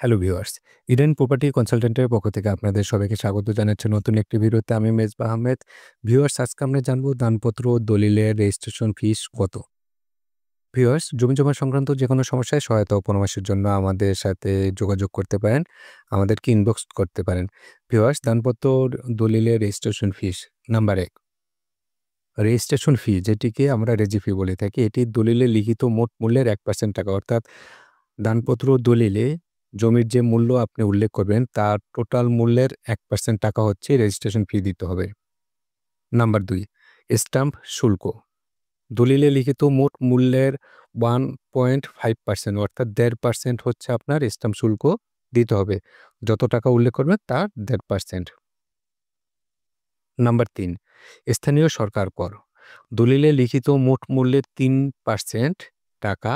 Hello viewers, Eden property কনসালটেন্টের পক্ষ থেকে আপনাদের সবাইকে স্বাগত জানাচ্ছি নতুন একটি ভিডিওতে। আমি মেজবাহ আহমেদ। ভিউয়ার্স, আজকে আমরা জানবো দানপত্র ও দলিলের রেজিস্ট্রেশন ফিস কত? ভিউয়ার্স, জমিজমা সংক্রান্ত যেকোনো সমস্যায় সহায়তা ও পরামর্শের জন্য আমাদের সাথে যোগাযোগ করতে পারেন। আমাদেরকে ইনবক্স করতে পারেন। ভিউয়ার্স, দানপত্র ও দলিলের registration fees number ১, registration fee যেটিকে আমরা রেজি ফি বলে থাকি। এটি দলিলে লিখিত মোট মূল্যের ১% টাকা। অর্থাৎ দানপত্র ও দলিলে জমির যে মূল্য আপনি উল্লেখ করবেন তার টোটাল মূল্যের ১% টাকা হচ্ছে রেজিস্ট্রেশন ফি দিতে হবে। নাম্বার ২, স্ট্যাম্প শুল্ক। দলিলে লিখিত মোট মূল্যের 1.5% অর্থাৎ ১.৫% হচ্ছে আপনার স্ট্যাম্প শুল্ক দিতে হবে। যত টাকা উল্লেখ করবেন তার ১.৫%। নাম্বার ৩, স্থানীয় সরকার কর। দলিলে লিখিত মোট মূল্যের ৩% টাকা,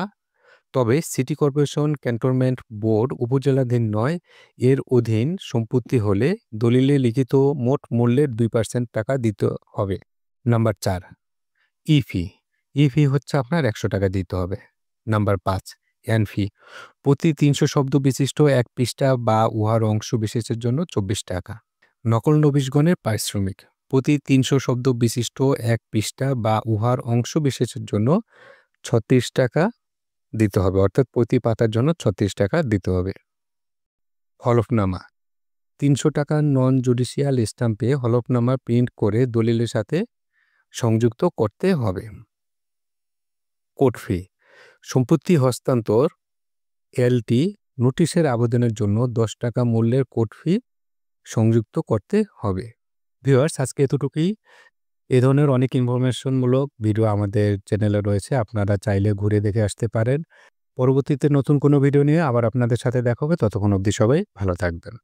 তবে সিটি কর্পোরেশন, ক্যান্টনমেন্ট বোর্ড উপজেলাধীন নয় এর অধীন সম্পত্তি হলে দলিলে লিখিত মোট মূল্যের ২% টাকা দিতে হবে। নাম্বার ৪, ই ফি। ই ফি হচ্ছে আপনার ১০০ টাকা দিতে হবে। নাম্বার ৫, অ্যান ফি। প্রতি ৩০০ শব্দ বিশিষ্ট এক পৃষ্ঠা বা উহার অংশ বিশেষের জন্য ২৪ টাকা। নকল নবিশগণের পারিশ্রমিক। প্রতি ৩০০ শব্দ বিশিষ্ট এক পৃষ্ঠা বা উহার অংশ বিশেষের জন্য ৩৬ টাকা দিতে হবে। অর্থাৎ প্রতি পাতার জন্য ৩৬ টাকা দিতে হবে। হলফনামা। ৩০০ টাকা নন জুডিশিয়াল স্ট্যাম্পে হলফনামা প্রিন্ট করে দলিলের সাথে সংযুক্ত করতে হবে। কোর্ট ফি। সম্পত্তি হস্তান্তর এলটি নোটিশের আবেদনের জন্য ১০ টাকা মূল্যের কোর্ট ফি সংযুক্ত করতে হবে। ভিউয়ার্স, আজকে এতটুকুই। এ ধরনের অনেক ইনফরমেশনমূলক ভিডিও আমাদের চ্যানেলে রয়েছে, আপনারা চাইলে ঘুরে দেখে আসতে পারেন। পরবর্তীতে নতুন কোনো ভিডিও নিয়ে আবার আপনাদের সাথে দেখা হবে। ততক্ষণ অবধি সবাই ভালো থাকবেন।